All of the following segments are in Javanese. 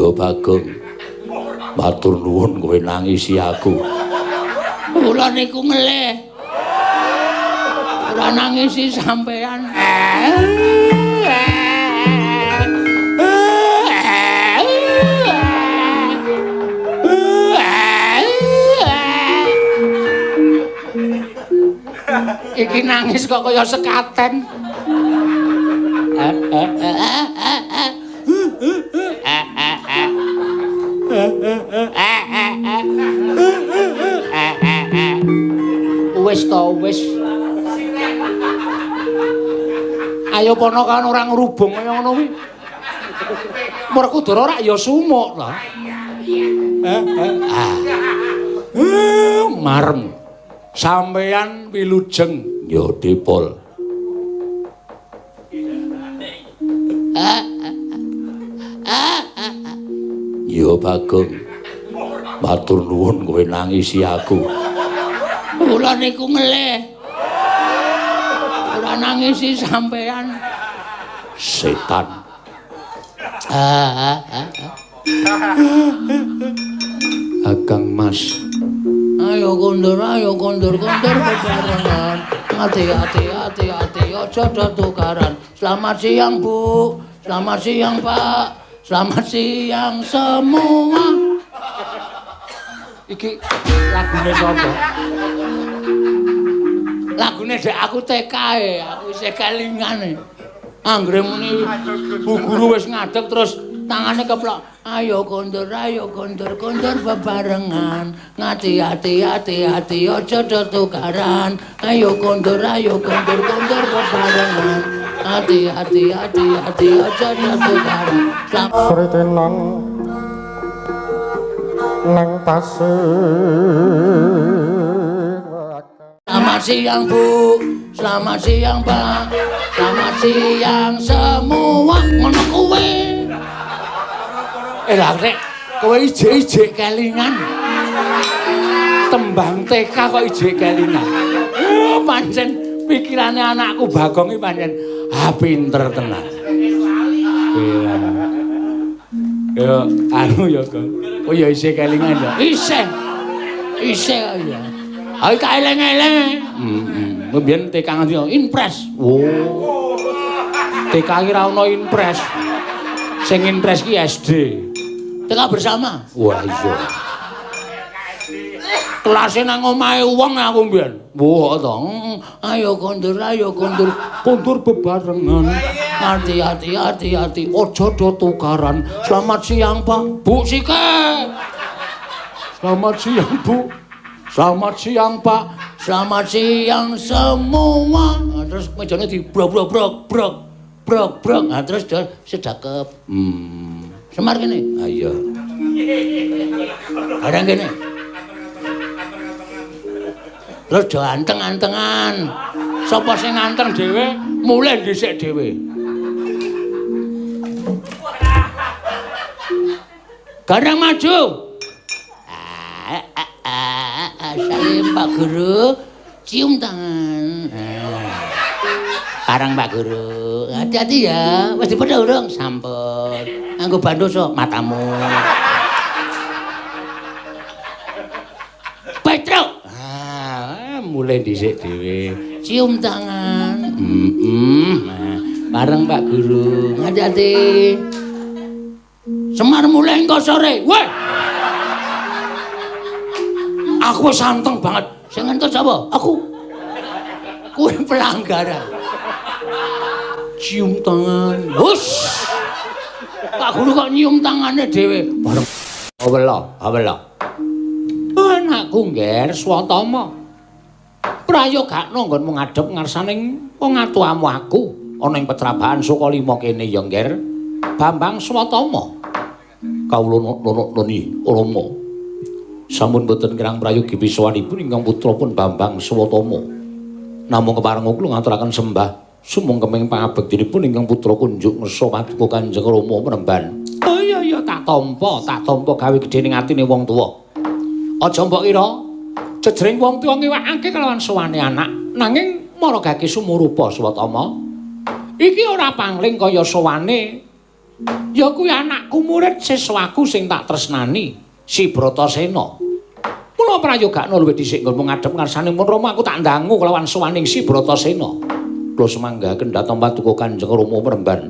Yo Bagong. Matur nuwun kowe nangisi aku. Kula niku ngelih. Ora nangisi sampean. Iki nangis kok kaya sekaten. Wis to, wis. Ayo ponokan ora ngrubung kaya ngono kuwi. Werkudara ora ya sumuk to. Marem. Sampeyan wilujeng ya Dipol. Ya Bagong. Matur nuwun kowe nangisi aku. Kula niku ngelih. Ora nangisi sampean. Setan. Akang Mas. Ayo kondur bebarengan. Hati-hati aja tukaran. Selamat siang Bu, selamat siang Pak, selamat siang semua. Iki lagune sapa? Lagune dek aku TK aku isih kelingane. Anggere muni Bu Guru wis ngadeg terus tangane keplok. Ayo kondur bebarengan. Hati-hati aja tukaran. Ayo kondur bebarengan. Hati-hati aja tukaran. Sritenan nang tasih. Selamat siang Bu, selamat siang Pak, selamat siang semua. Ngono kuwe. Lah rek, kowe ijik-ijik kelingan. Tembang TK kok ijik kelingan. Pancen pikirane anakku Bagong iki pancen pinter tenan. Iya. Yo anu ya, Gong. Oh ya isih kelingan ya. Isih ya. Ayo tak eleng-eleng. Mbiyen TK ngendi Inpres. Oh. TK ki ra ono Inpres. Sing Inpres ki SD. TK bersama. Wah iya. Kelase nang omahe wong aku mbiyen. Wah to. Ayo kondur bebarengan. Hati-hati aja tukaran. Selamat siang Pak, Bu Sike. Selamat siang Bu. Selamat siang Pak. Selamat siang semua. Terus mejane di brok. Nah, terus dia sedakep. Semar kene. Ayo. Barang kene. Terus do anteng-antengan. Sapa sing nganteng dhewe, mulih dhisik dhewe. Garang maju. Salim Pak Guru, cium tangan. Karang Pak Guru, hati-hati ya. Wis dipedha urung? Sampun. Nganggo bandoso matamu. Petruk. Mulai dhisik dhewe. Cium tangan. Bareng Pak Guru. Hati-hati. Semar mulai engko sore. Weh. Aku santeng banget. Sing ngentut sapa? Aku. Kuwi pelanggaran. Cium tangan. Hus. Pak Guru kok nyium tangane dhewe. Bareng. Awela. Anakku ngger Swatama. Prayogakno nggonmu ngadhep ngarsaning wong atuamu aku ana ing Petrabahan Sukalima kene ya ngger Bambang Swatama. Kawula nuni Rama. Sampun boten kirang prayogi biswanipun ingkang putrapun Bambang Swatama. Namung kepareng kula ngaturaken sembah sumangkeming pangabektinipun ingkang putra kunjuk ngersa paduka Kanjeng Rama Penemban. Oh iya tak tampa gawe gedhening atine wong tuwa. Aja mbok kira jejering wong tuwa ngiwakake kelawan sowane anak, nanging maragake sumurupa Swatama. Iki ora pangling kaya sowane Ya kuwi anakku murid siswaku sing tak tresnani, si Bratasena. Mula prayogakna luwih dhisik nggon ngadhep ngarsane mun Rama aku tak ndangu kelawan sowaning si Bratasena. Kula semanggaken dhateng Paduka Kanjeng Rama Premban.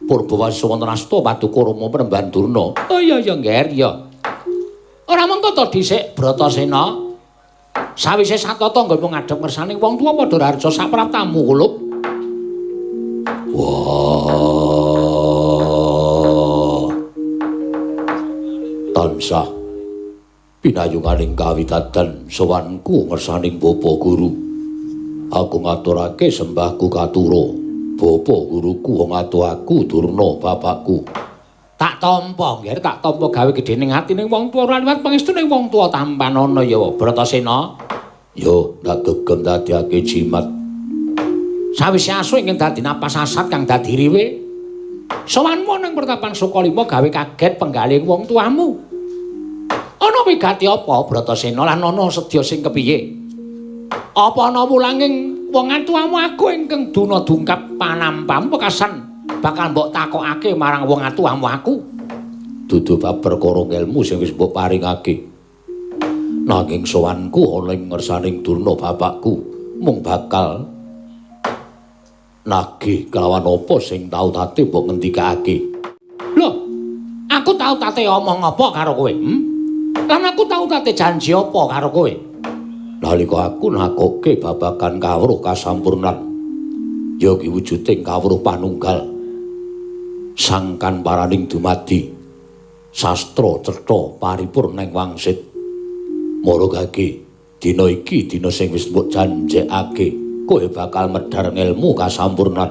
Purbawasa wonten asta Paduka Rama Premban Durna. Oh iya ya Ngger ya. Ora mengko to dhisik Bratasena. Sawise satata nggon ngadhep ngersane wong tuwa padha rarja sapraptamu kulup. Wah. Tansah pinayunganing kawitadan sowanku ngersaning Bapa Guru. Aku ngaturake sembahku katura. Bapa Guruku wong atuhaku Durna bapakku. Tak tampa, Ngger, tak tampa gawe gedhening atining wong tuwa ora liwat pangestuning wong tuwa tampan ana ya Bratasena. Yo, tak gegem dadiake jimat. Sawise asu ingkang dadi napas asat kang dadi riwe. Sowanmu nang Pertapan Sukalima gawe kaget penggalih wong tuamu. Ana wigati apa Bratasena lan ana sedya sing kepiye? Apa ana wulanging wong atuamu aku ingkang duna dungkap panampam pekasan bakal mbok takokake marang wong atuamu aku? Dudu bab perkara ilmu sing wis mbok paringake. Nanging sowanku ana ing ngersaning Durna bapakku mung bakal nagih kelawan apa sing tau tate mbok ngendikake. Lho, aku tau tate omong apa karo kowe? Lan aku tau tate janji apa karo kowe? Nalika aku nakoke babagan kawruh kasampurnan, ya ki wujuding kawruh panunggal. Sangkan paraning dumadi, sastra cetha paripurna ing wangsit. Maragake dina iki dina sing wis mbok janjekake, kowe bakal medhar ngelmu kasampurnan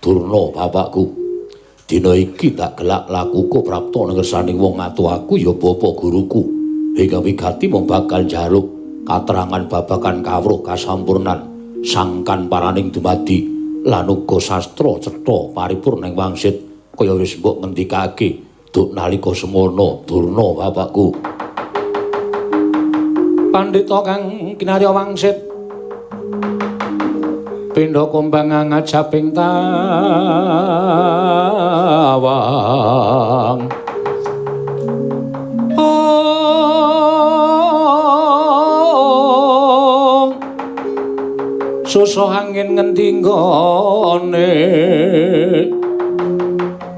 Durna bapakku. Dina iki tak gelak lakuku prapta ngersaning wong atuhaku ya Bapa Guruku. Hingga wigati mung bakal njaluk katerangan babagan kawruh kasampurnan sangkan paraning dumadi lan uga sastra cetha paripurna ing wangsit kaya wis mbok ngendikake duk nalika semono Durna bapakku. Pandhita kang kinarya wangsit pindha kumbang ngajaping tawang. Susah angin ngendi nggone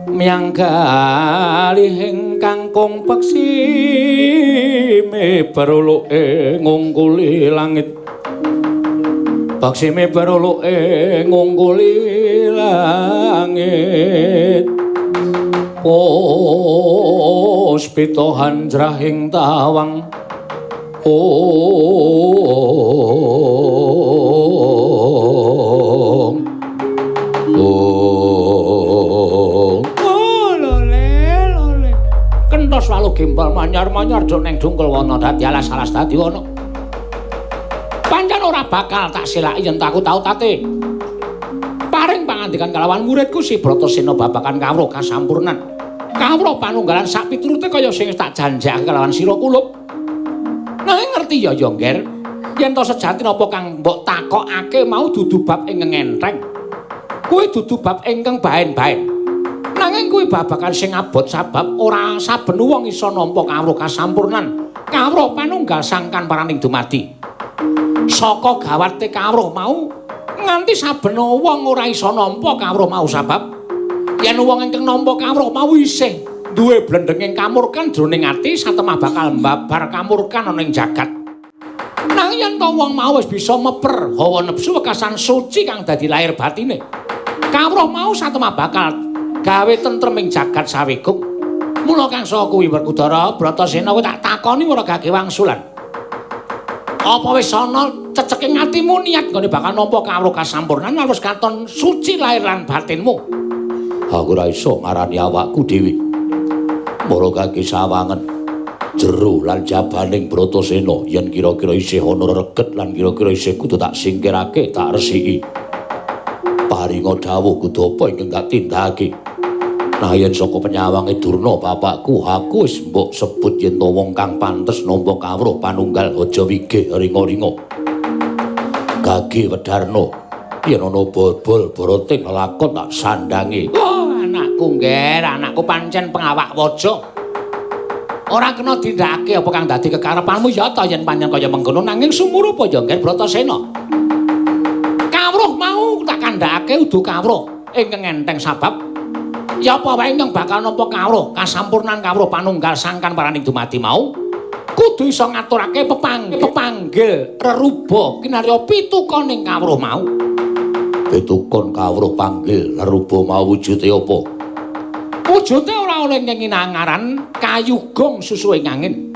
mianggali ingkang kong peksi mebaruluke ngungkuli langit. Peksi mebaruluke ngungkuli langit. Puspita hanjrahing tawang. Kentos walu gembal manyar-manyar do neng dungkul wana dadi alas-alas dadi wana. Pancen ora bakal tak silaki yen aku tau tate. Paring pangandikan kalawan muridku si Bratasena babakan kawruh kasampurnan. Kawruh panunggalan sak piturute kaya sing tak janjake kalawan sira kulup. Nanging ngerti ya Ngger, yen to sejatine apa kang mbok takokake mau dudu bab ingkang entheng. Kuwi dudu bab ingkang baen-baen. Nanging kuwi babagan sing abot sabab ora saben wong iso nampa kawruh kasampurnan. Kawruh panunggal sangkan paraning dumadi. Saka gawate kawruh mau nganti saben wong ora iso nampa kawruh mau sabab yen wong ingkang nampa kawruh mau isih duwe blendenging kamurkan jroning ati satemah bakal mbabar kamurkan ana ing jagat. Nanging yen to wong mau wis bisa meper hawa nepsu wekasan suci kang dadi lair batine, kawruh mau satemah bakal gawe tentrem ing jagat sawigung. Mula kang saka kuwi Werkudara Bratasena kowe tak takoni ora gage wangsulan. Apa wis ana ceceking atimu niat nggone bakal nampa kawruh kasampurnan lan wis katon suci lair lan batinmu? Aku ora iso ngarani awakku dhewe. Maragake sawangen jero lan jabaning Bratasena yen kira-kira isih ana reget lan kira-kira isih kudu tak singkirake, tak resiki. Paringa dawuh kudu apa ingkang tak tindakake. Nah yen saka penyawange Durna bapakku aku wis mbok sebut yen to wong kang pantes nampa kawruh panunggal aja wigih ringa-ringa. Gage Wedarna yen ana bobol boroting lakon tak sandangi. anakku ngger, anakku pancen pengawak waja. Ora kena tindakake apa kang dadi kekarepanmu ya ta yen pancen kaya mengkono nanging sumurupa ya ngger Bratasena. Kawruh mau tak kandhakake udu kawruh ingkang enteng sabab ya apa wae ingkang bakal nampa kawruh kasampurnan kawruh panunggal sangkan paraning dumadi mau kudu iso ngaturake pepanggil reruba kinarya pitukoning kawruh mau. Pitukon kawruh panggil reruba mau wujude apa? Wujude ora oleh ing angaran kayugong susuing angin.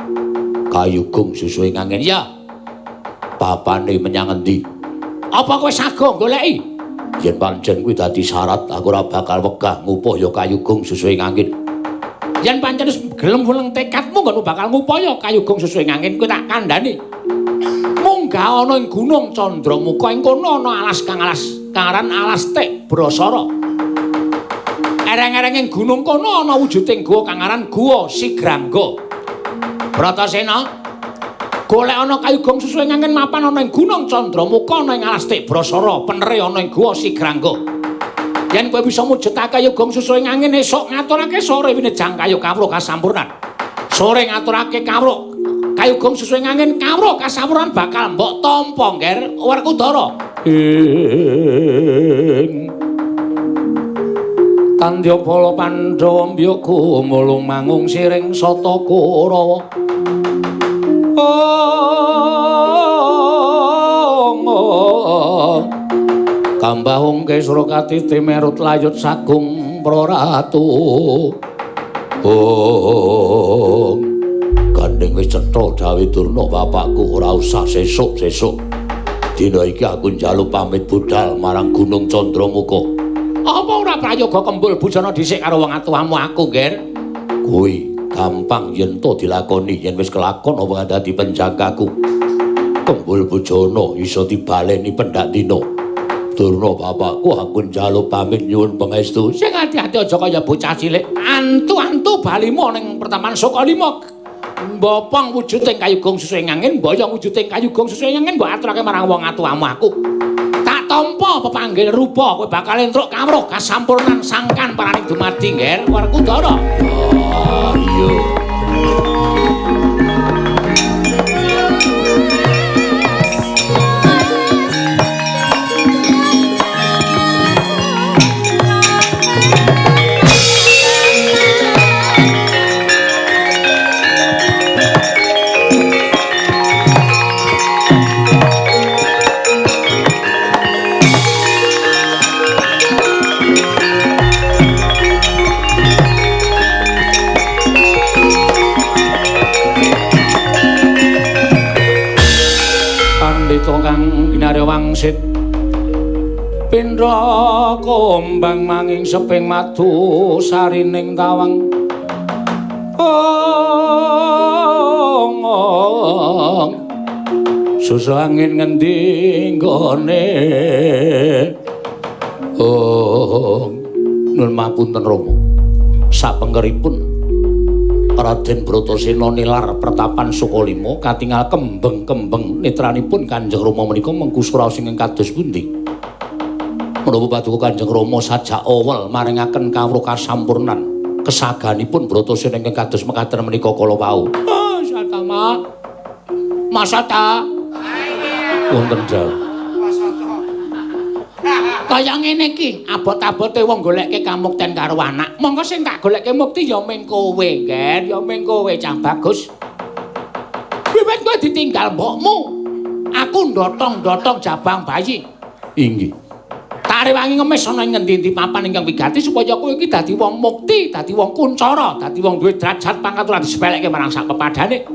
Kayugong susuing angin. Ya. Papane menyang endi? Apa kowe sago goleki? Yen pancen kuwi dadi syarat aku ora bakal wegah ngupaya kayugong susuing angin. Yen pancen wis gelem wuleng tekadmu ngono bakal ngupaya kayugong susuing angin kowe tak kandhani. Munggah ana ing Gunung Candramuka ing kono ana alas kang aran alas Tek Brasara. Ereng-ereng ing gunung kono ana wujuding guwa kang aran Guwa Sigrangga. Bratasena golek ana kayugong susuing angin mapan ana ing Gunung Candramuka ana ing alas Tek Brasara, penere ana ing Guwa Sigrangga. Yen kowe bisa mujudake kayugong susuing angin esuk ngaturake sore winejang kayu kawruh kasampurnan. Sore ngaturake kawruh kayugong susuing angin kawruh kasampurnan bakal mbok tampa ngger Werkudara. Tandyapala Pandhawa mbiyaku mulung mangung siring sata Kurawa. Kambahung Kesrakati timerut layut sagung Praratu. Gandeng wis cetha dawuh Durna bapakku ora usah sesuk-sesuk. Dina iki aku njaluk pamit budal marang Gunung Candramuka. Apa ora prayoga kembul bujana dhisik karo wong atuwamu aku, Ger? Kuwi gampang yen to dilakoni yen wis kelakon apa dadi penjagaku. Kembul bujana iso dibaleni pendak dina. Durna bapakku aku njaluk pamit nyuwun pangestu. Sing ati-ati aja kaya bocah cilik. Antu-antu balimu ning Pertapan Sukalima. Mbopong wujuding kayugong susuing angin, mboyong wujuding kayugong susuing angin mbok aturake marang wong atuwamu aku. Tak tampa pepanggil rupa kowe bakal entruk kawruh kasampurnan sangkan paraning dumadi ngger Werkudara. Ah, iya. Kang Ginarya Wangsit pindha kombang manging seping madu sarining tawang susah angin ngendi nggone nun mapunten Rama sapengkeripun Raden Bratasena nilar Pertapan Sukalima katingal kembeng-kembeng netranipun Kanjeng Rama menika mengku suraos ingkang kados pundi. Menapa paduka Kanjeng Rama sajak awal maringaken kawruh kasampurnan kesaganipun Bratasena ingkang kados mekaten menika kala wau. Ah, Satama. Masata. Wonten jal. Kaya ngene iki, abot-abote wong goleke kamukten karo anak. Monggo sing tak goleke mukti ya ming kowe, Ger, ya ming kowe cah bagus. Wiwit kowe ditinggal mbokmu, aku ndotong-ndotong jabang bayi. Inggih. Tak rewangi ngemis ana ing ngendi-endi papan ingkang wigati supaya kowe iki dadi wong mukti, dadi wong kuncara, dadi wong duwe derajat pangkat ora disepeleke marang sak pepadane.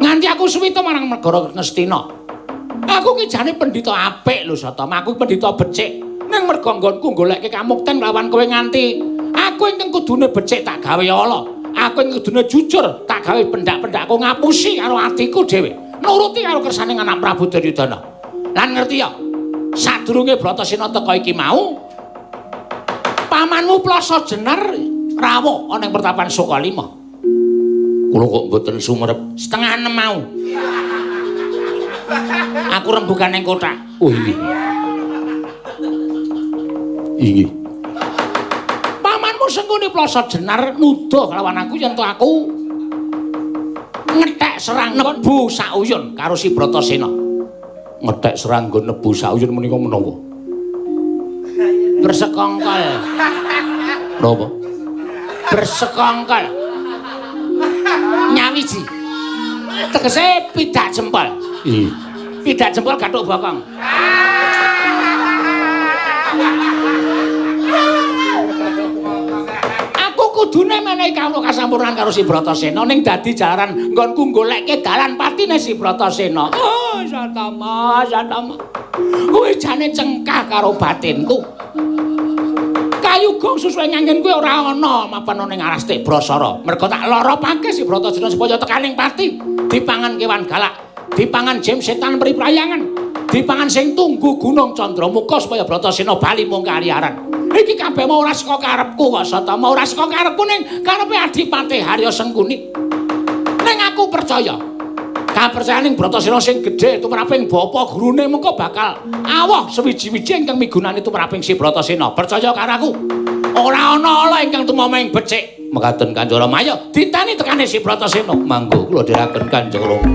Nganti aku suwita marang negara Ngastina. Aku ki jane pendhita apik lho Satama, aku pendhita becik. Ning merga nggonku goleke kamukten lawan kowe nganti aku ingkang kudune becik tak gawe ala. Aku ingkang kudune jujur tak gawe pendak-pendakku ngapusi karo atiku dhewe. Nuruti karo kersane anak Prabu Duryudana. Lan ngerti ya, sadurunge Bratasena teka iki mau, pamanmu Plasa Jenar rawuh ana ing Pertapan Sukalima. Kula kok mboten sumerep. Setengah 6 mau. Aku rembugan ning kothak. Oh inggih. Inggih. Wong Sengkuni Plasa Jenar nuduh kelawan aku yen to aku ngethek seranggon nebu sauyun karo si Bratasena. Ngethek seranggon nebu sauyun menika menapa? Bersekongkol. Napa? Bersekongkol. Nyawiji. Tegese pidak jempol. Iya. Pidak jempol gathuk bokong. Aku kudune menehi kawula kasampurnan karo si Bratasena ning dadi jalaran nggonku goleke dalan patine si Bratasena. Oh, Satama, Satama. Kuwi jane cengkah karo batinku. Kayugung susuhe nganggen kuwi ora ana mapan ning Arastik Brasara. Mergo tak laropake si Bratasena supaya tekaning pati dipangan kewan galak, dipangan jem setan priprayangan, dipangan sing tunggu Gunung Candramuka supaya Bratasena bali mung kaliaran. Iki kabeh mau ora saka karepku kok Satama, ora saka karepku ning karepe Adipati Harya Sengkuni. Ning aku percaya kapercayaning Bratasena sing gedhe tumraping bapa gurune mengko bakal awoh sewiji-wiji ingkang migunani tumraping si Bratasena. Percaya karo aku. Ora ana ala ingkang tumaming becik. Mekaten Kanjeng Rama, ayo ditani tekane si Bratasena. Mangga kula dherekaken Kanjeng Rama.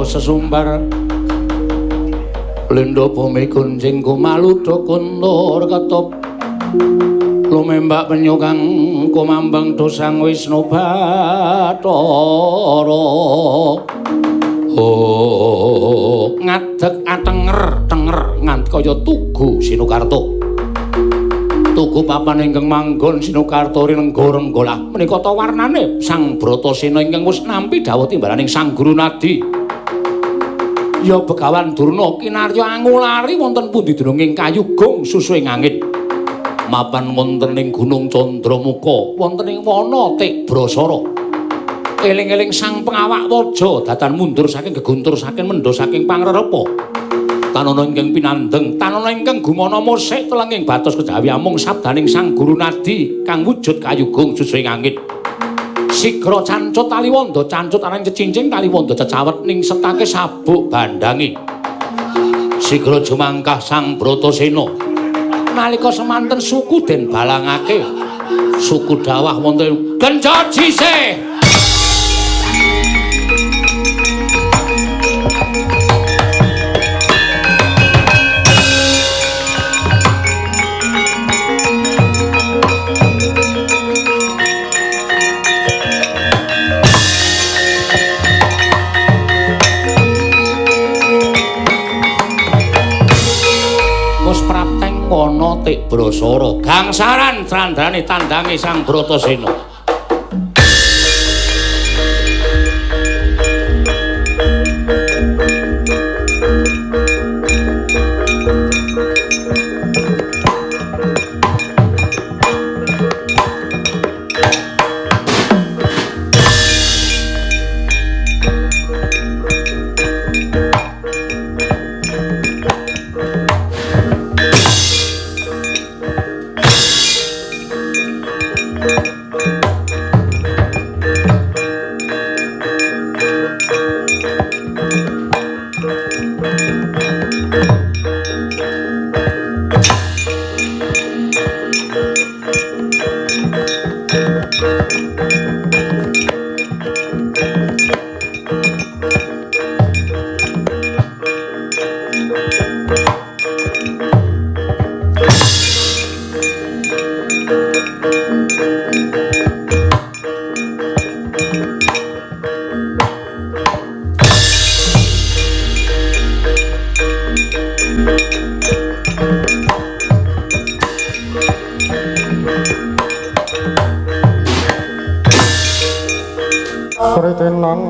Sesumbar lendo bumi kunjing kumaludo kuntur ketop lumembak penyukang kumambang dosang Wisnu Bathara ngadeg atenger-tenger nganti kaya tugu Sinukarta. Tugu papan ingkang manggon Sinukarta rinenggo-renggolah menika ta warnane Sang Bratasena ingkang wis nampi dawuh timbalaning Sang Guru Nadi. Ya Begawan Durna kinarya angulari wonten pundi dununging Kayugung susuing angin. Mapan wonten ing Gunung Candramuka, wonten ing wana Tik Brasara. Eling-eling Sang Pengawak Waja datan mundur saking geguntur saking mendha saking pangrerepa. Tanana ingkang pinandeng, tanana ingkang gumana musik telenging batos kejawi amung sabdaning Sang Guru Nadi kang wujud Kayugung susuing angin. Sigra cancut taliwonda cancut arang cecincing taliwonda cecawet ning setake sabuk bandangi. Sigra jumangkah Sang Bratasena nalika semanten suku den balangake suku dawah wonten Genca Jisih. Wana Tik Brasara gangsaran candrane tandange Sang Bratasena. Suritinan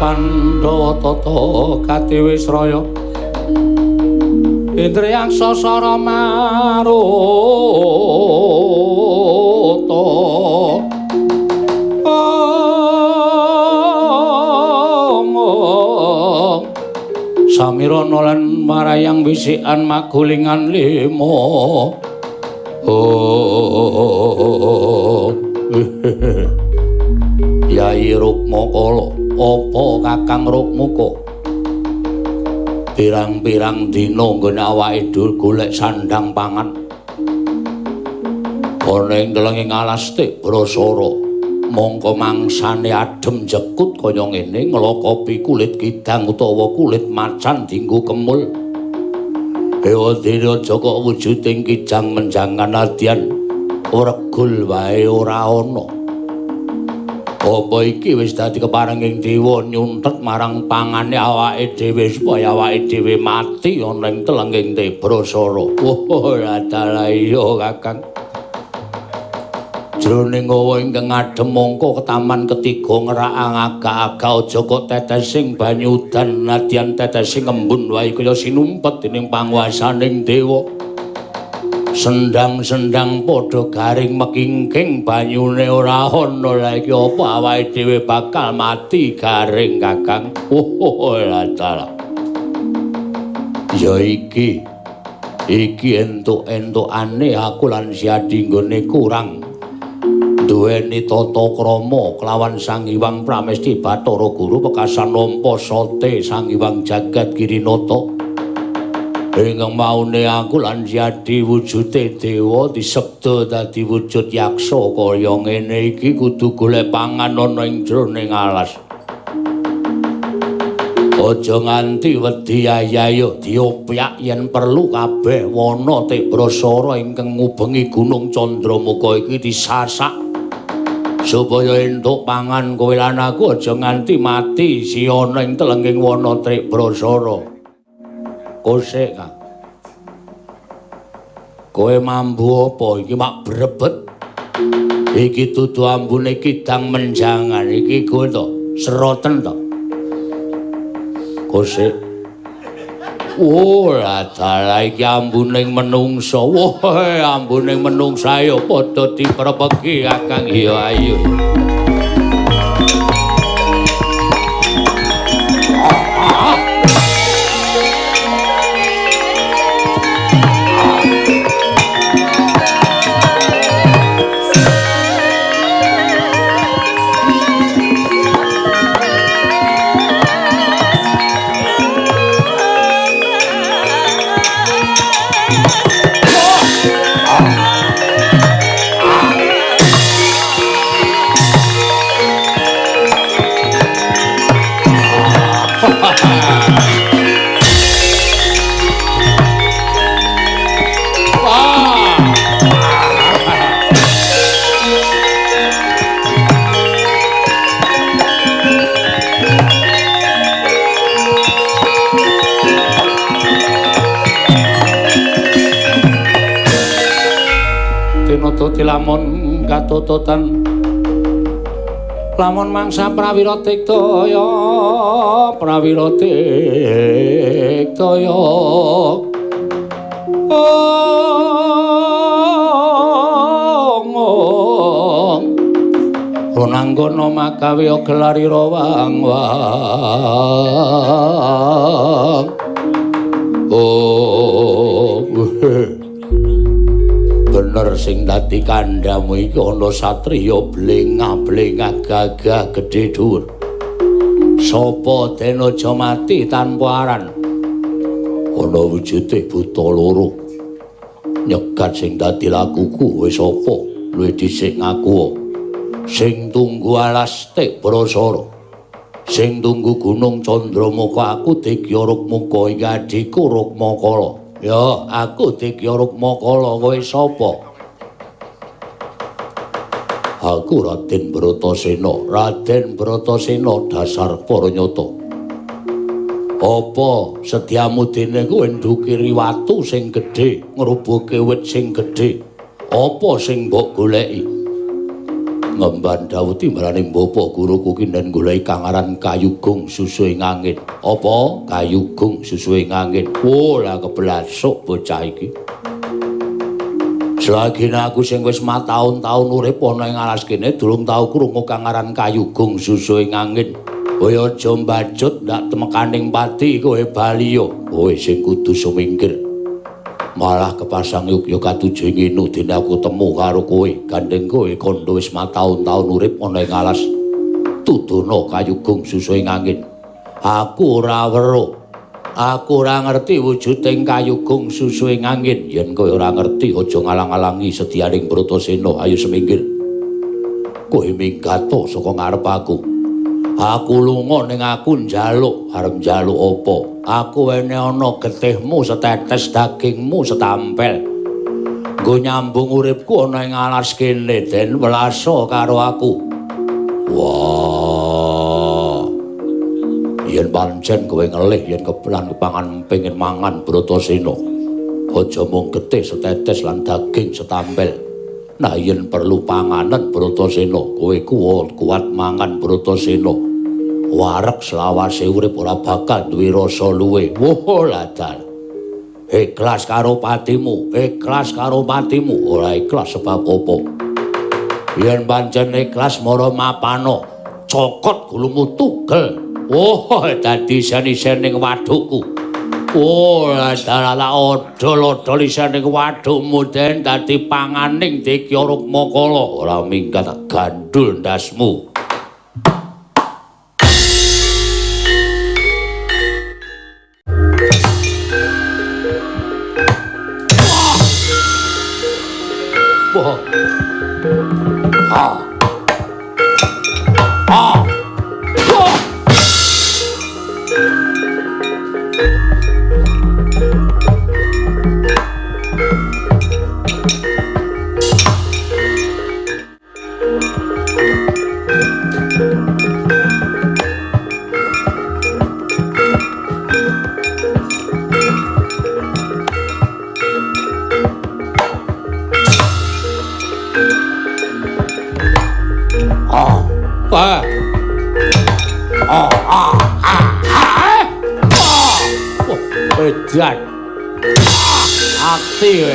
Pandhawa tata Katiwisraya Indriyang sasara maruta Samirana lan marayang wisikan magulingan lima Yai Rukmakala apa Kakang Rukmuka pirang-pirang dina nggone awake dhewe golek sandhang pangan ana ing telenging alas Tik Brasara mongko mangsane adem jekut kaya ngene nglokopi kulit kidang utawa kulit macan dienggo kemul ewadene aja kok wujuding kijang menjangan nadyan regul wae ora ana apa iki wis dadi keparenging dewa nyuntet marang pangane awake dhewe supaya awake dhewe mati ana ing telenging Brasara. Ora dalah iya Kakang. Jroning ngawa ingkang adhem mongko ketaman ketiga ngerakang aga-aga aja kok tetesing banyu udan nadyan tetesing embun wae kaya sinumpet dening panguwasaning dewa. Sendang-sendang padha garing mekingking banyune ora ana lha iki apa awake dhewe bakal mati garing Kakang. Ora dalah. Ya iki entuk-entukane aku lan Siadi nggone kurang duweni tata krama kelawan Sang Hyang Pramesti Bathara Guru pekasan nampa sate Sang Hyang Jagat Girinata. Ingkang maune aku lan Siadi wujude dewa disebda dadi wujud yaksa kaya ngene iki kudu golek pangan ana ing jroning alas. Aja nganti wedi ayayo diopyak yen perlu kabeh wana Tik Brasara ingkang ngubengi Gunung Candramuka iki disasak supaya entuk pangan kowe lan aku aja nganti mati si ana ing telenging wana Tik Brasara. Kosek Kang. Kowe mambu apa iki mak brebet? Iki dudu ambune kidang menjangan iki kowe to seroten to. Kosek. Ora dalah iki ambuning menungsa. Woh, ambuning menungsa ya padha diprepeki Kakang. Ya ayo. Lamun katututan lamun mangsa prawira tiktaya Ronanggana makawi gelari rawang bener sing dadi kandhamu iki ana satriya blengah-blengah gagah gedhe dhuwur. Sapa den aja mati tanpa aran. Ana wujude buta loro. Nyegat sing dadi lakuku wis apa? Luwih dhisik ngaku. Sing tunggu alas tek Brasara. Sing tunggu Gunung Candramukha aku Degya Rukmaka iki adhiku Rukmakala. Ya, aku Degya Rukmakala, kowe sapa? Aku Raden Bratasena. Raden Bratasena dasar Paranyata. Apa sediamu dene kowe ndukiri watu sing gedhe, ngrubuhke wit sing gedhe? Apa sing mbok goleki? Ngemban dawuh timbrane bapa guruku kinden goleki kang aran Kayugung Susu ing Angin. Apa? Kayugung Susu ing Angin. Oh, lah keblasuk bocah iki. Selagi aku sing wis mataun-taun urip ana ing alas kene durung tau krungu kang aran Kayugung Susu ing Angin. Kowe aja mbacut ndak temekaning pati kowe baliya. Kowe sing kudu sumingkir. Malah kepasang yuk katuju nginu dene aku temu karo kowe. Gandeng kowe kandha wis mataun-taun urip ana ing alas. Tuturna Kayugung Susu ing Angin. Aku ora weruh. Aku ora ngerti wujuding Kayugung Susu ing Angin. Yen kowe ora ngerti aja ngalang-alangi sedyaning Bratasena. Ayo semingkir. Kowe minggato saka ngarep aku. Aku lunga ning aku njaluk, arep njaluk apa? Aku wene ana getihmu setetes dagingmu setampel. Nggo nyambung uripku ana ing alas kene den welasa karo aku. Wah. Yen pancen kowe ngelih yen kepelan kepangan pengin mangan Bratasena. Aja mung getih setetes lan daging setampel. Nah yen perlu panganan Bratasena, kowe kuat mangan Bratasena. Wareg selawase urip ora bakal duwe rasa luwe. Woh ladal. Ikhlas karo patimu, ora ikhlas sebab apa? Yen pancen ikhlas mara mapano, cokot gulumu tugel. Oh, dadi isen-isen ning wadukku. Oh, ladal odol-odol isen ning wadukmu den dadi panganing Degya Rukmakala. Ora minggat gandul ndasmu. Wah. Ah. Ah. Wah. Edan aktif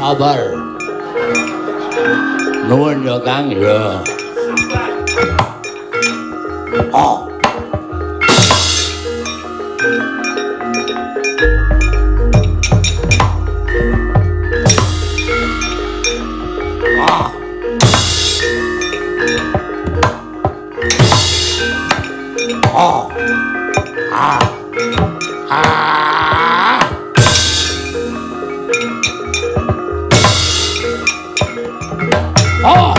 Kabar. Nuwun ya Kang ya. Oh. Oh. Ah. Ah. Oh.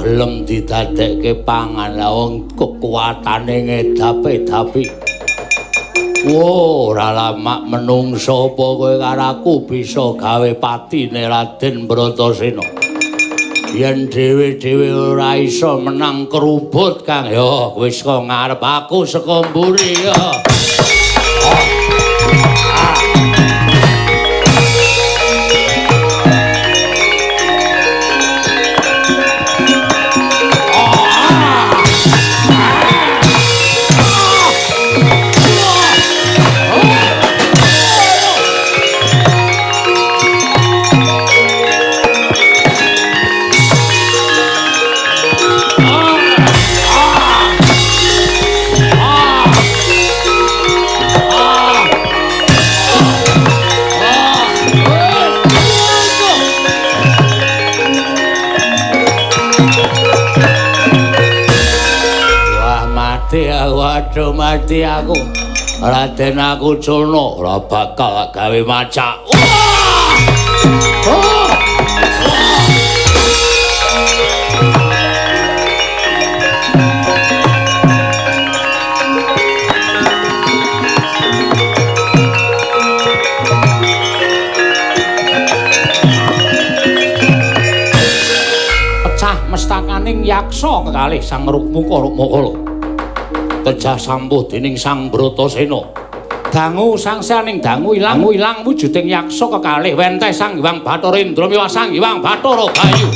Gelem didadekke pangan la wong kekuatane ngedapi-dapi. Wo, ora lama menungso apa kowe karo aku bisa gawe patine Raden Bratasena. Yen dhewe-dhewe ora iso menang kerubut Kang ya wis kok ngarep aku saka mburi ya. Waduh mati aku. Raden aku culno ora bakal gawe macak. Pecah mestakaning yaksa kekalih Sang Rukmukala. Tejah sampuh dening Sang Bratasena. Dangu sangsaning dangu ilang wujuding yaksa kekalih wenteh Sang Hyang Bathara Indra miwah Sang Hyang Bathara Bayu.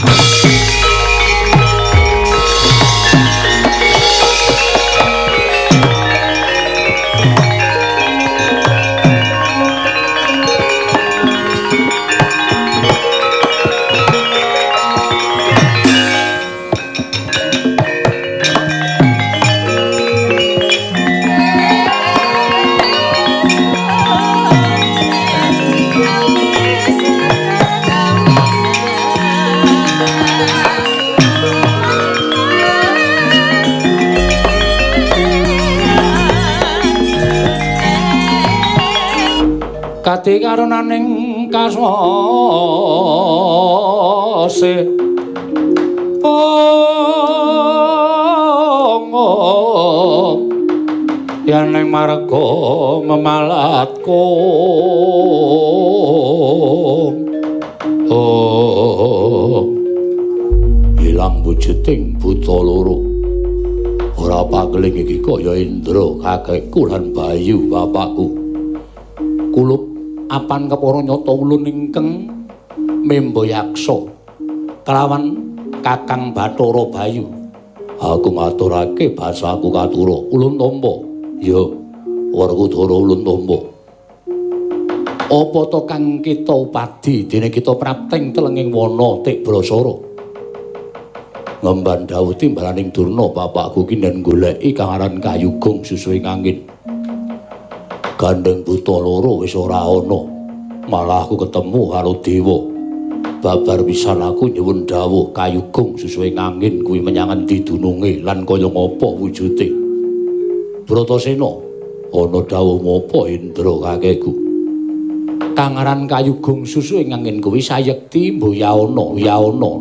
Kati karonaning kaswase yen ning marga memalatku ilang wujuding buta loro ora pageling iki kaya Indra kakekku lan Bayu bapakku kulup apan kepara nyata ulun ingkang memba yaksa kelawan Kakang Bathara Bayu. Aku ngaturake basaku katura ulun tampa. Ya, Werkudara ulun tampa. Apa to kang kita upadi dene kita prapting telenging wana Tik Brasara. Ngemban dawuh timbalaning Durna bapakku ki nen goleki kang aran Kayugung susuing angin. Gandeng buta loro wis ora ana. Malah aku ketemu karo dewa. Babar pisan aku nyuwun dawuh Kayugung susuing angin kuwi menyang endi dununge lan kaya ngapa wujude. Bratasena, ana dawuh ngapa Indra kakekku? Kang aran Kayugung susuing angin kuwi sayekti mboyana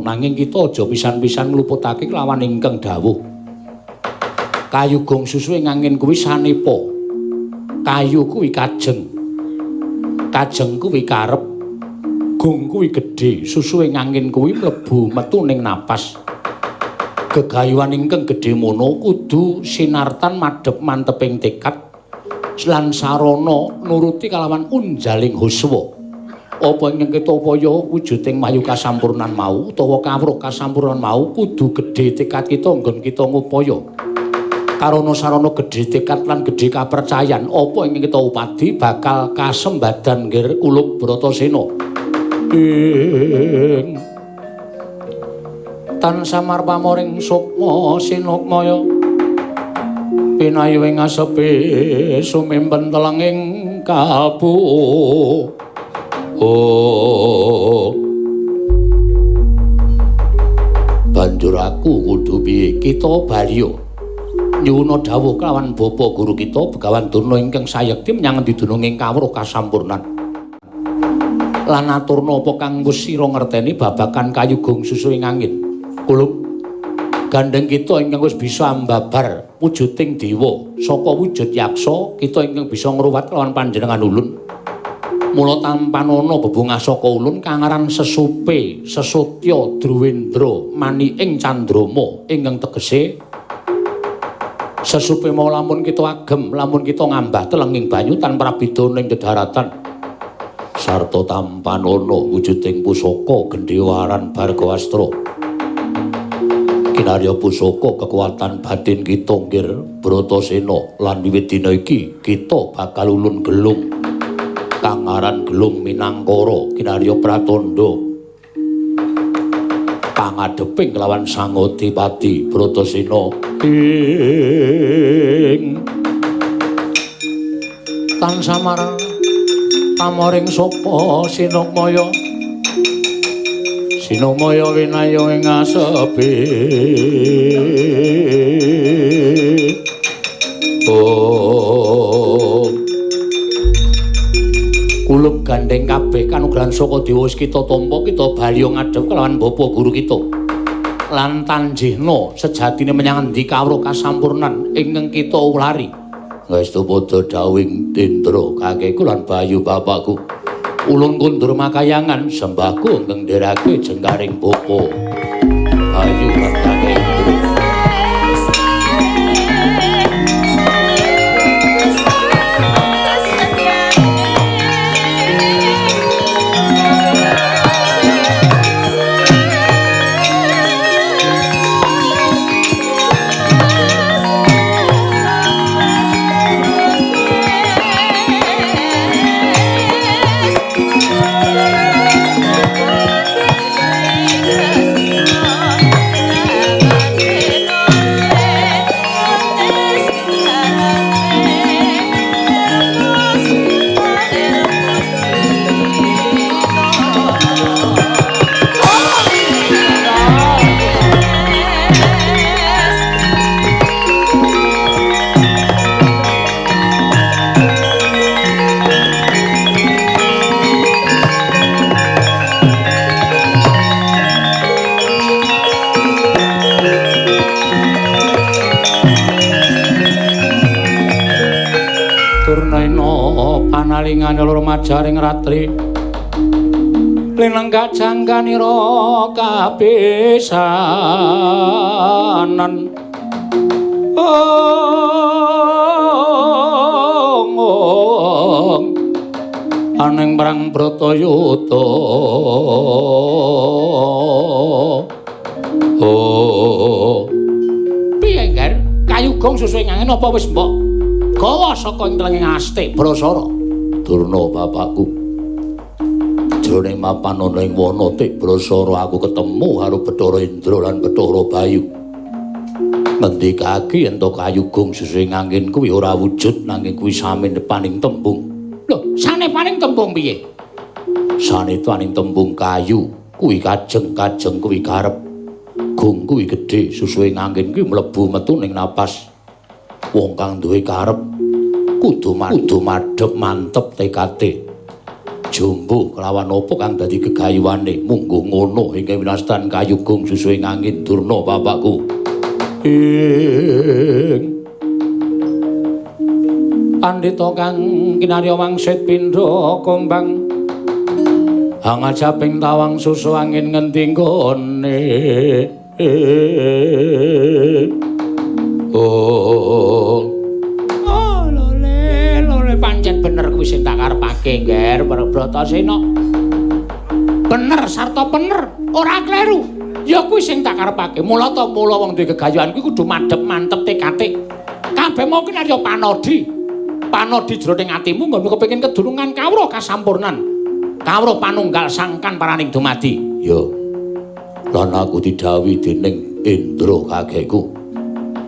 nanging kita aja pisan-pisan ngluputake kelawan ingkang dawuh. Kayugung susuing angin kuwi sanepa. Kayu kuwi kajeng. Kajeng kuwi karep. Gung kuwi gedhe, susuhe ngangin kuwi mlebu metu ning napas. Gegayuhan ingkang gedhe mono kudu sinartan madhep manteping tekad lan sarana nuruti kalawan unjaling huswa. Apa ingkang kita upaya wujuding mayu kasampurnan mau utawa kawruh kasampurnan mau kudu gedhe tekad kita nggon kita ngupaya. Karana sarana gedhe tekad lan gedhe kapercayan apa ingkang kita upadi bakal kasembadan nggir kulub Bratasena. Tan samar pamoring sukma sinukmaya pinayu ing asepe sumempen telenging kalbu. Banjur aku kudu piye kita baliya nyuwuna dawuh kelawan bapa guru kita Begawan Durna ingkang sayekti menyang endi dununging kawruh kasampurnan lan aturna apa kang wis sira ngerteni babagan kayugung susu ing angin. Kulub gandeng kita ingkang wis bisa mbabar wujuding dewa saka wujud yaksa, kita ingkang bisa ngruwat kelawan panjenengan ulun. Mula tampanana bebungah saka ulun kang aran Sesupe Sesotya Druwendra mani ing Candrama ingkang tegese sesupe mau lamun kita agem, lamun kita ngambah telenging banyu tanpa beda ning dedaratan. Sarta tampanana wujuding pusaka gendhewaran Bargawastra. Kinarya pusaka kekuatan batin kita nggir Bratasena lan wiwit dina iki kita bakal ulun gelung kang aran Gelung Minangkara kinarya pratandha pangadheping kelawan Sangodipati Bratasena ing tan samar pamoring sapa sinukmaya sinukmaya winayo ing asepe kulub gandeng kabeh kanugrahan saka dewa wis kita tampa kita baliya ngadhep kelawan bapa guru kita lan tanjihna sejatine menyang endi kawruh kasampurnan ingkang kita ulari ngastu padha dawing Tindra kakekku lan Bayu bapakku ulun kundur makayangan sembahku ingkang nderake jengkaring bapa Bayu lan kakekku. Panalingane loro majaring ratri linenggak jangkanira kapisanan aning perang Bratayuda piye Nger kayugung susu ing angin apa wis mbok gawa saka ing telenging Astik Brasara? Durna bapakku jroning mapan ana ing wana Tik Brasara aku ketemu karo Bathara Indra lan Bathara Bayu ngendikake ento kayugung susu ing angin kuwi ora wujud nanging kuwi sanepaning tembung. Lho sanepaning tembung piye? Sanepaning tembung kayu kuwi kajeng-kajeng kuwi karep gung kuwi gedhe susu ing angin kuwi mlebu metu ning napas. Wong kang duwe karep kudu madhep mantep tekate. Jumbo kelawan apa kang dadi gegayuhane mungguh ngono ingkang winastan kayugung susu ing angin Durna bapakku. Pandhita kang kinarya wangsit pindha kombang Hangajaping tawang susu angin ngendi nggone. Oh lole pancen bener kuwi sing tak karepake ngger Bratasena. Bener sarta bener ora kleru. Ya kuwi sing tak karepake. Mula wong duwe gegayuhan kuwi kudu madhep mantep tekate. Kabeh mau kuwi narya panodi. Panodi jroning atimu nggonmu kepengin kedurungan kawruh kasampurnan. Kawruh panunggal sangkan paraning dumadi. Ya. Lan aku didhawuhi dening Indra kakekku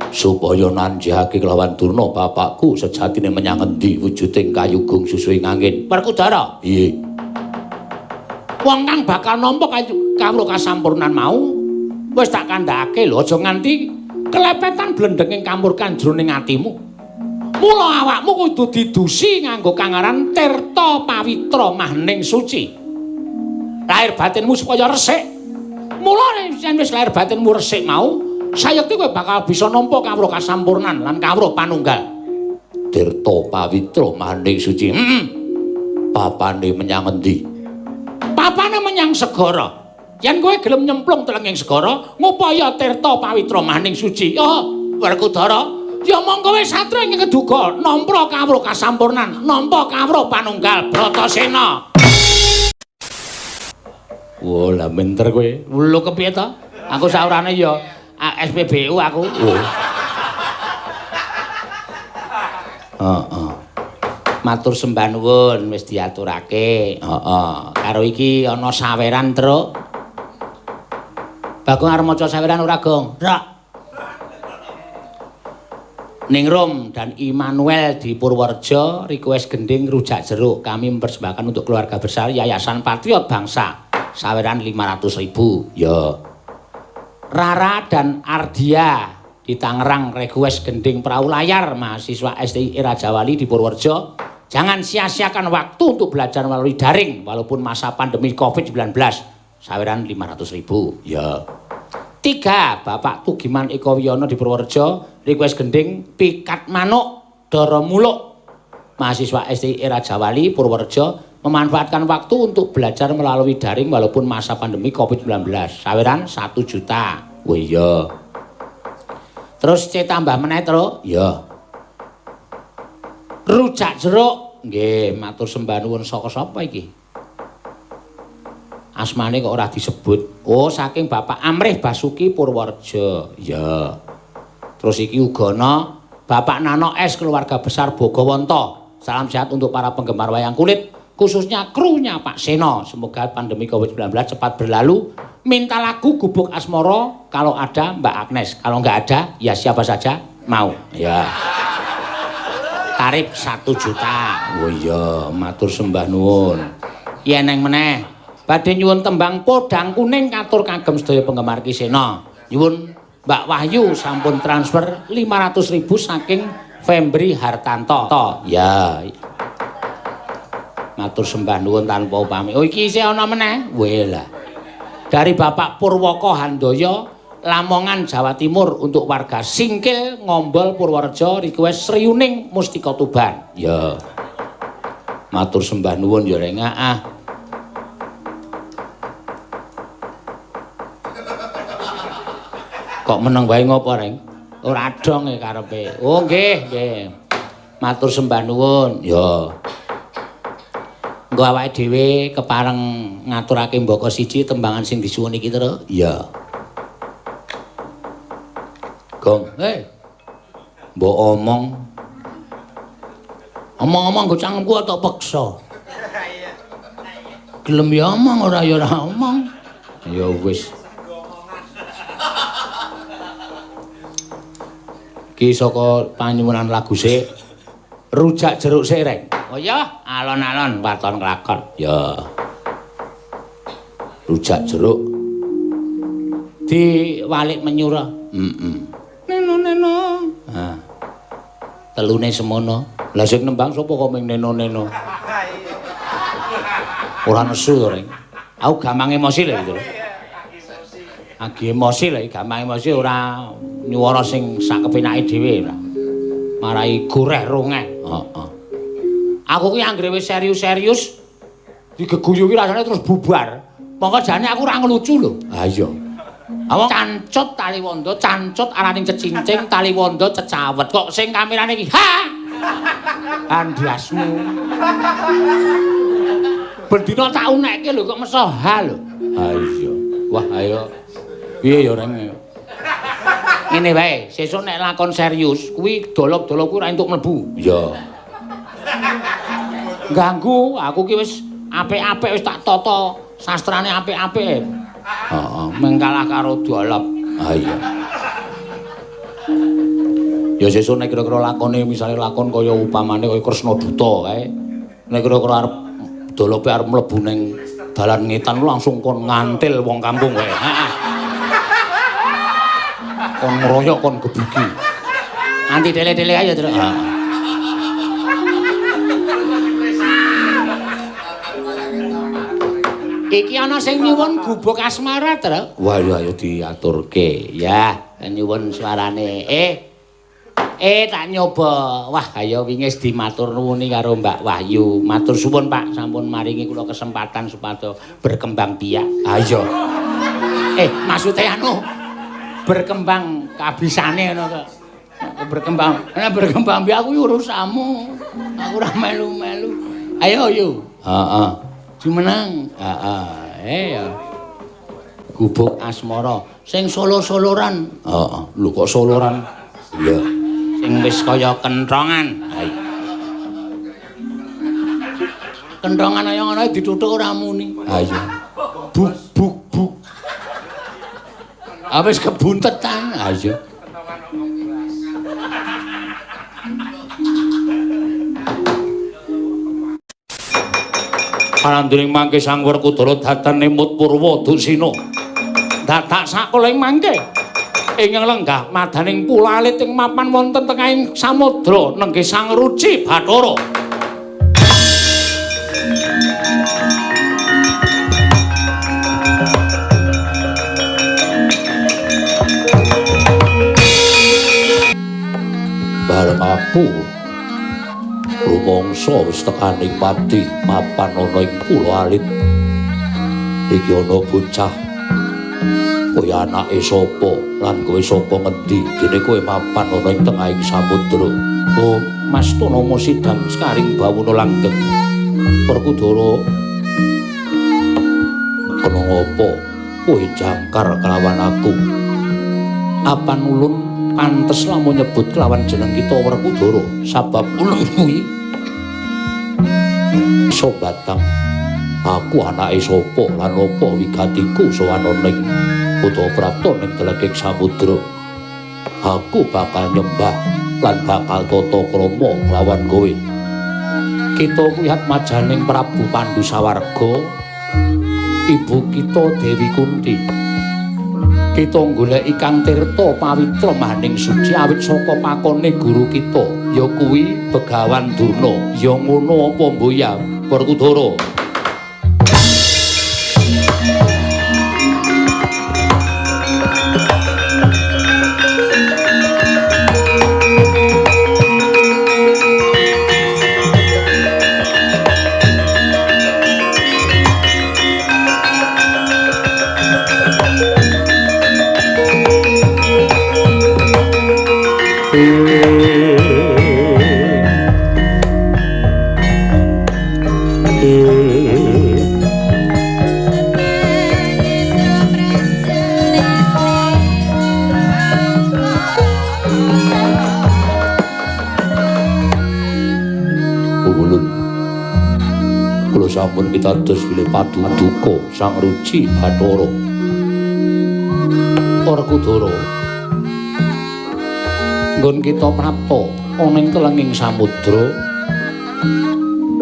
supaya nanjihake kelawan Durna bapakku sejatine menyang endi wujuding kayugung susuing angin. Werkudara. Piye? Wong kang bakal nampa kawruh kasampurnan mau wis tak kandhake lho aja nganti kelepetan blendenging kamurkan jroning atimu. Mula awakmu kudu didusi nganggo kangaran tirta pawitra mahning suci. Lahir batinmu supaya resik. Mula yen wis lahir batinmu resik mau, sayekti kowe bakal bisa nampa kawruh kasampurnan lan kawruh panunggal. Tirta pawitra mahning suci. Papane menyang endi? Papane menyang segara. Yen kowe gelem nyemplung telenging segara, ngupaya tirta pawitra mahning suci. Oh, Werkudara, ya monggo wis satria ing keduga nampa kawruh kasampurnan, nampa kawruh panunggal Bratasena. Wah, lah menter kowe. Lho kepiye to? Aku saurane ya SPBU aku. Heeh. Matur sembah nuwun wis diaturake. Heeh. Karo iki ana saweran, Truk. Bagong arep maca saweran ora, Gong? Rak. Ningrum dan Immanuel di Purworejo request gending rujak jeruk. Kami mempersembahkan untuk keluarga besar Yayasan Patriot Bangsa. Saweran 500.000. Ya. Rara dan Ardia di Tangerang request gending perahu layar mahasiswa STI Raja Wali di Purworejo. Jangan sia-siakan waktu untuk belajar melalui daring walaupun masa pandemi COVID-19. Saweran 500.000. Ya. 3. Bapak Tugiman Eko Wiyono di Purworejo request gending pikat manuk Dara Muluk. Mahasiswa STI Raja Wali Purworejo memanfaatkan waktu untuk belajar melalui daring walaupun masa pandemi COVID-19. Saweran 1 juta. Wah iya. Terus C tambah meneh, Truk. Ya. Rujak jeruk. Nggih, matur sembah nuwun saka sapa iki? Asmane kok ora disebut. Oh, saking Bapak Amrih Basuki Purworejo. Ya. Terus iki uga ana Bapak Nano S keluarga besar Bogowonto. Salam sehat untuk para penggemar wayang kulit, khususnya krunya Pak Seno. Semoga pandemi COVID-19 cepat berlalu. Minta lagu Gubuk Asmoro kalau ada Mbak Agnes. Kalau nggak ada, ya siapa saja mau. Ya. Tarif 1 juta. Oh iya, matur sembah nuwun. Yen neng meneh, badhe nyuwun tembang Podang Kuning katur kagem sedaya penggemar Kisena. Nyuwun Mbak Wahyu sampun transfer 500.000 saking Fembri Hartanto. Ya. Matur sembah nuwun tanpa upami. Oh iki isih ana meneh. Weh lah. Dari Bapak Purwoko Handoyo, Lamongan Jawa Timur untuk warga Singkil Ngombol Purworejo request Sriuning Mustika Tuban. Ya. Matur sembah nuwun ya Reng. Kok meneng wae ngopo, Reng? Ora dong e karepe. Oh nggih, nggih. Matur sembah nuwun. Ya. Engko awake dhewe kepareng ngaturake mbaka siji tembangan sing disuwun iki, Truk. Iya. Gong, mbok omong nggo cangkemku tak peksa. Gelem ya omong ora ya ora omong. Ya wis. Ki saka panyuwunan lagu sik. Rujak jeruk sik, Reng. Oh ya, alon-alon waton kelakon. Ya. Rujak jeruk diwalik menyura. Neno. Ha. Telune semono. Lah sing nembang sapa kok ming neno-neno? Ora nesu to, Reng. Aku gampang emosi lho itu. Agi emosi lho, gampang emosi ora nyuwara sing sak kepenake dhewe ora. Marai goreh rongeh. Heeh. Aku ki anggere wis serius-serius Digeguyu ki rasane terus bubar. Mongko jane aku ora ngelucu lho. Ha iya. Awang cancut tali wanda, cancut araning cecincing, tali wanda cecawet. Kok sing kamerane iki ha. Andasmu. Bendina tak unekke lho kok meso ha lho. Ha iya. Wah ayo. Piye ya reng. Ngene wae, sesuk nek lakon serius kuwi dolop-dolop kuwi ora entuk mlebu. Iya. Ganggu, aku ki wis apik-apik wis tak tata sastrane apik-apik. Heeh. Mengkalah karo dolop. Ha iya. Ya sesuk nek kira-kira lakone misale lakon kaya upamane kaya Kresna Duta kae. Nek kira-kira arep dolope arep mlebu ning dalan ngetan langsung kon ngantil wong kampung wae. Heeh. Kon ngroyok kon gebuki. Anti dele-dele aja terus. Iki ana sing nyuwun gubuk asmara, Tru. Wah ya ayo diaturke. Ya, nyuwun suarane. Tak nyoba. Wah, kaya wingi wis dimatur nuwuni karo Mbak Wahyu. Matur suwun, Pak, sampun maringi kula kesempatan supados berkembang biak. Ha iya. Maksudnya berkembang kabisane ngono kok. Berkembang biak kuwi urusanmu. Aku ora melu-melu. Ayo, yo. Heeh. Jumeneng. Ya. Gubuk asmara sing solo-soloran. Heeh. Lho kok soloran? Iya. Sing wis kaya kentrongan. Kentrongan kaya ngono dituthuk ora muni. Ha iya. Buk buk buk. Wis kebuntetan. Ha iya. Panandring mangke Sang Werkudara datan nemut Purwa Dusina. Dadak sakoling mangke ingkang lenggah madaning pulalit ing mapan wonten tengahing samudra nenggih Sang Ruci Bathara. Bareng aku rumangsa wis tekaning pati mapan ana ing pulau alit. Iki ana bocah. Kowe anake sapa lan kowe sapa ngendi? Dene kowe mapan ana ing tengahing samudra. Oh, Mas Tanama Sidang Sekaring Bawuna langgeng. Werkudara. Kena ngapa kowe jangkar kelawan aku? Apan ulun pantes lamun nyebut kelawan jeneng kita Werkudara, sabab ulun kuwi iso batang aku anake sapa lan apa wigatiku sowan ning Utawa prapta ning deleging samudra. Aku bakal nyembah lan bakal tata krama lawan kowe. Kita kuwi majaning Prabu Pandhu Sawarga, ibu kita Dewi Kunti. Kita goleki Kang Tirta pawitra maning suci awit saka pakone guru kita ya kuwi Begawan Durna. Ya ngono apa mboya Werkudara? Sampun pitados bilih paduka Sang Ruci Bathara. Werkudara, nggon kita prapta ana ing kelenging samudra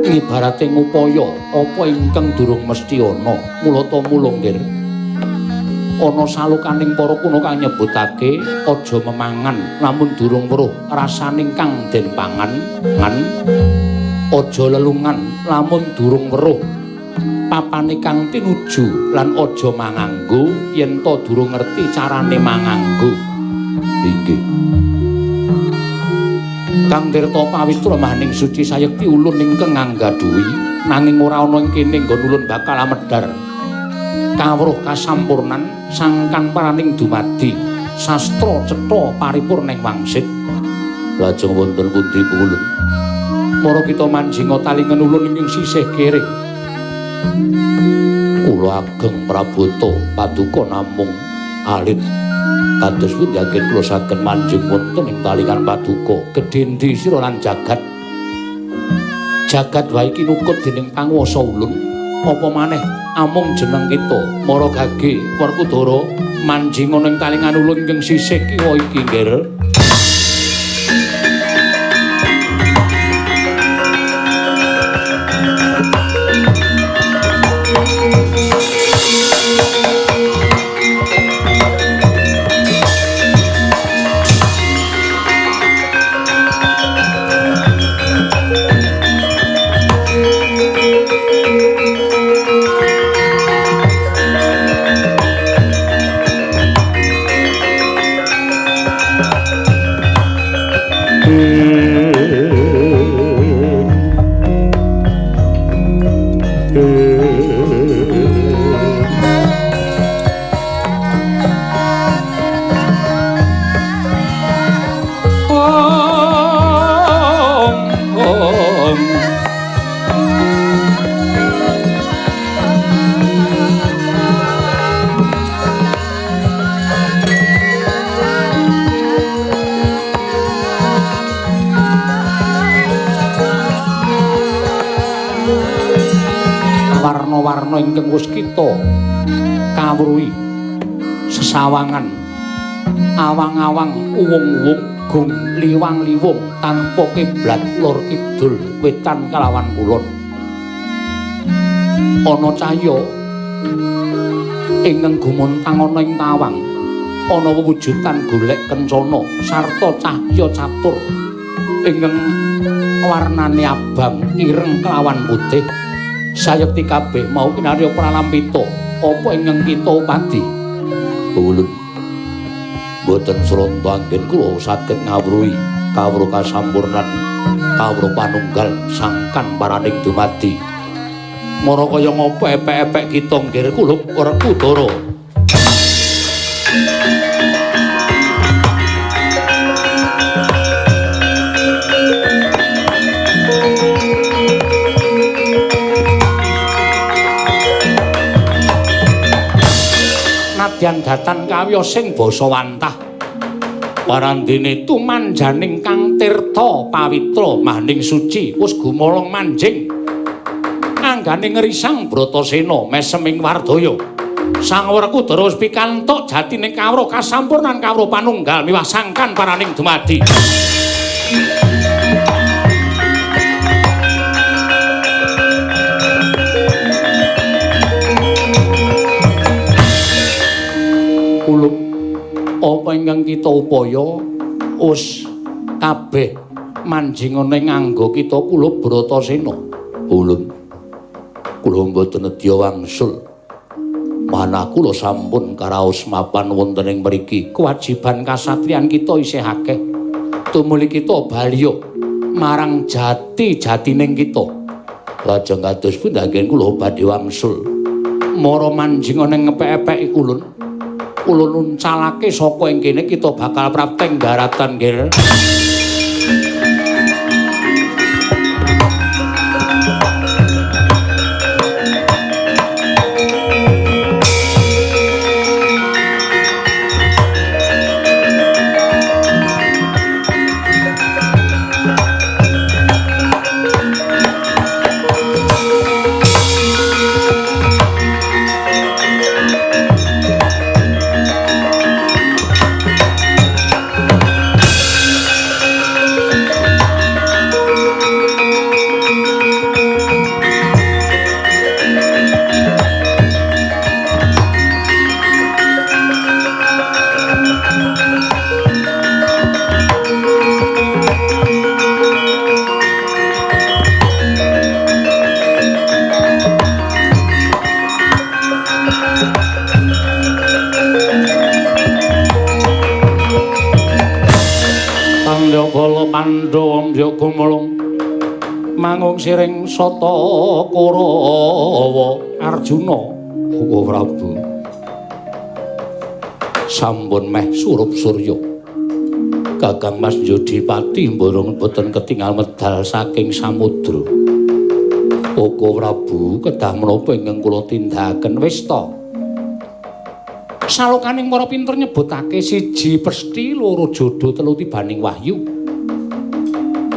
ibarate ngupaya apa ingkang durung mesti ana. Mula ta mulung nggih ana salukaning para kuna kang nyebutake aja memangan lamun durung weruh rasaning kang den pangan. Aja lelungan lamun durung weruh papane kang tinuju lan aja manganggo yen to durung ngerti carane manganggo. Inggih. Kang Tirta pawitra maning suci sayekti ulun ingkang nganggadhuhi nanging ora ana ing kene nggon ulun bakal amedhar kawruh kasampurnan sangkan paraning dumadi sastra cetha paripurning wangsit. Lajeng wonten pundi ulun? Mara kita manjinga talingan ulun ing sisih kiri. Kula ageng Prabota paduka namung alit kados pundi anggen kula saged manjing wonten ing talingan paduka gedhendi sira lan jagat wae iki nukut dening panguwasa ulun apa maneh amung jeneng kita Mara Gage Werkudara manjing ning talingan ulun ing sisih kiwa iki nggih. Warna-warna ingkang wis kita kawruhi sesawangan awang-awang uwung-uwung gung liwang-liwung tanpa kiblat lor kidul wetan kalawan kulon ana cahya ingkang gumontang ana ing tawang ana wewujudan golek kencana sarta cahya catur ingkang warnane abang ireng kelawan putih. Sayekti kabeh mau kinarya pralampita apa ingkang kita upadi. Ulun boten sronto anggen kula saged ngawruhi kawruh kasampurnan kawruh panunggal sangkan paraning dumadi. Mara kaya ngapa epek-epek kita nggih kula Werkudara. Nadyan datan kawya sing basa wantah parandene tumanjaning kang tirta pawitra maning suci wis gumolong manjing anggane ngrisang Bratasena meseming Wardaya Sang Werkudara wis pikantuk jatine kawruh kasampurnan kawruh panunggal miwah sangkan paraning dumadi. Uluk apa ingkang kita upaya us kabeh manjing ana ing nganggo kita kula Bratasena. Ulun kula mboten nedya wangsul manah kula sampun karaos mapan wonten ing mriki. Kewajiban kasatriyan kita isih akeh. Tumuli kita baliya marang jati-jatining kita. Lajeng kados pundi anggen kula badhe wangsul mara manjing ana ing ngepek-epek ulun. Ulun uncalake saka ing kene kita bakal prapteng daratan nggih. mangung siring sata Kurawa Arjuna. Oh Prabu. Sampun meh surup surya. Kakang Mas Yodipati mborong boten ketingal medal saking samudra. Oko Prabu kedah menapa ingkang kula tindakaken wis ta. Salokaning para pinter nyebutake siji pesthi, loro jodho, telu tibaning wahyu.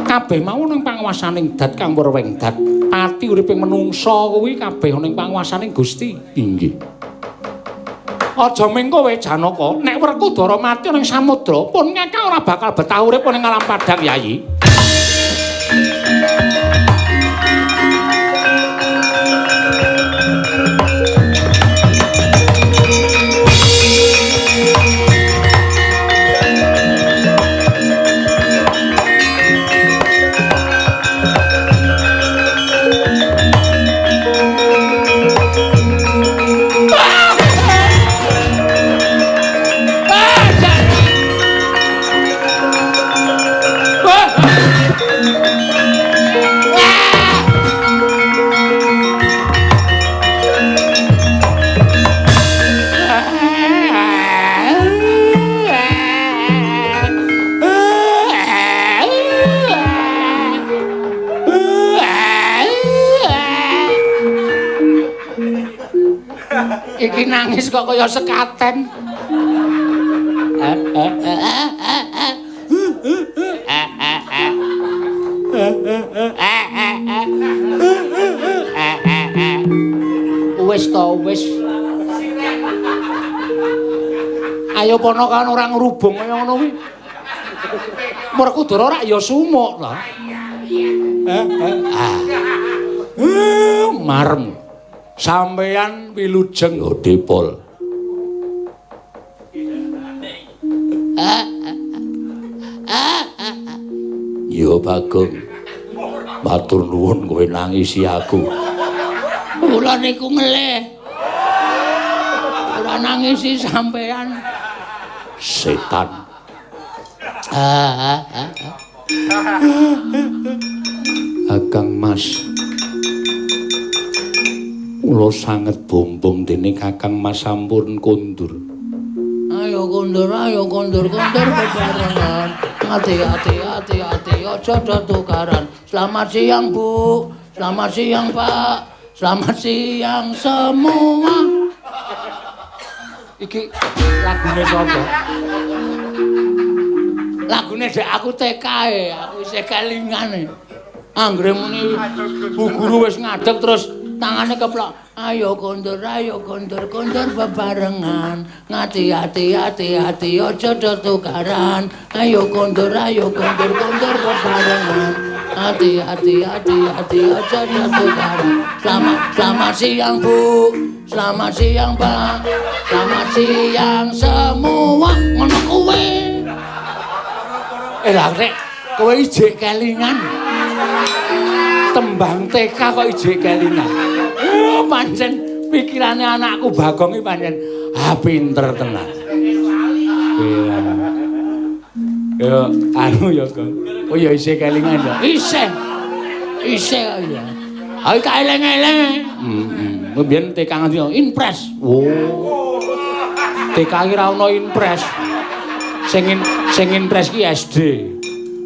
Kabeh mau ning panguwasaning Dat kang werwengdat. Pati uriping menungsa kuwi kabeh ning panguwasaning Gusti. Inggih. Aja mengko wae Janaka, nek Werkudara mati ning samudra, pun ngakak ora bakal betah urip ning alam padang, Yayi. Iki nangis kok kaya sekaten. Wis to, wis. Ayo ponakan ora ngrubung kaya ngono kuwi. Werkudara rak ya sumuk to. Marem. Sampeyan wilujeng Dipol. Yo Bagong. Matur nuwun kowe nangisi aku. Kula niku ngelih. Ora nangisi sampeyan. Setan. Kakang Mas. Kula sanget bombong dening Kakang Mas sampun kondur. Ayo kondur bebarengan. Hati-hati aja tukaran. Selamat siang Bu, selamat siang Pak, selamat siang semua. Iki lagune sapa? Lagune dek aku TK aku isih kelingan. Anggere muni Bu Guru wis ngadeg terus tangane keplok. Ayo kondur bebarengan. Hati-hati aja tukaran. Ayo kondur bebarengan. Hati-hati aja tukaran. Selamat siang Bu, selamat siang Pak, selamat siang semua. Ngono kuwi. Lah rek, kowe ijek kelingan. Tembang TK kok ijek kelingan. Pancen pikirane anakku Bagong iki pancen pinter tenan. Yo anu ya, Gong. Oh ya isih kelingan ya. Isih ya. Ayo tak eleng-eleng. Mbiyen TK nganti impres. Oh. TK iki ra ono impres. Sing impres ki SD.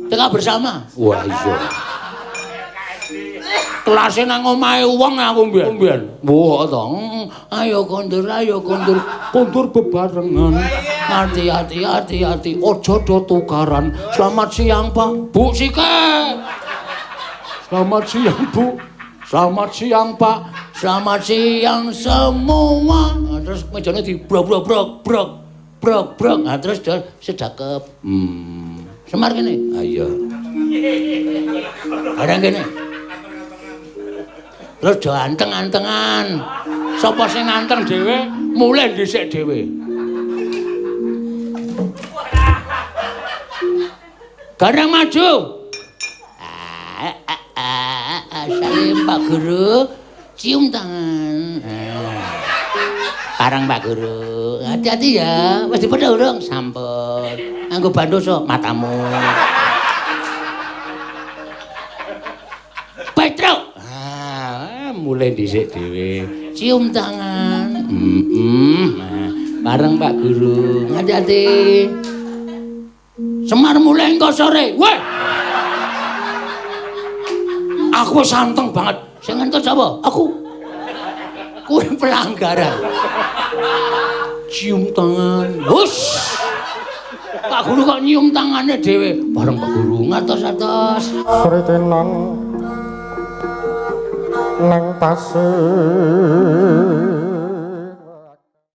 TK bersama. Wah iya. Kelase nang omahe wong aku mbiyen. Wah to. Ayo kondur bebarengan. Hati-hati aja tukaran. Selamat siang Pak, Bu Sike. Selamat siang Bu. Selamat siang Pak. Selamat siang semua. Terus mejane di brok. Nah terus sedakep. Semar kene. Ayo. Ada kene. Terus do anteng-antengan. Sapa sing anteng dhewe, mulih dhisik dhewe. Garang maju. Salim Pak Guru, cium tangan. Parang Pak Guru. Hati-hati ya, wis dipedha urung? Sampun. Anggo bandoso matamu. mulai dhisik dhewe. Cium tangan. Nah, bareng Pak Guru. Ngati-ati. Semar mulai engko sore. Weh. Aku santeng banget. Sing ngentut sapa? Aku. Kuwi pelanggaran. Cium tangan. Hus. Pak Guru kok nyium tangane dhewe. Bareng Pak Guru ngatos-atos. Pritenan nang tasih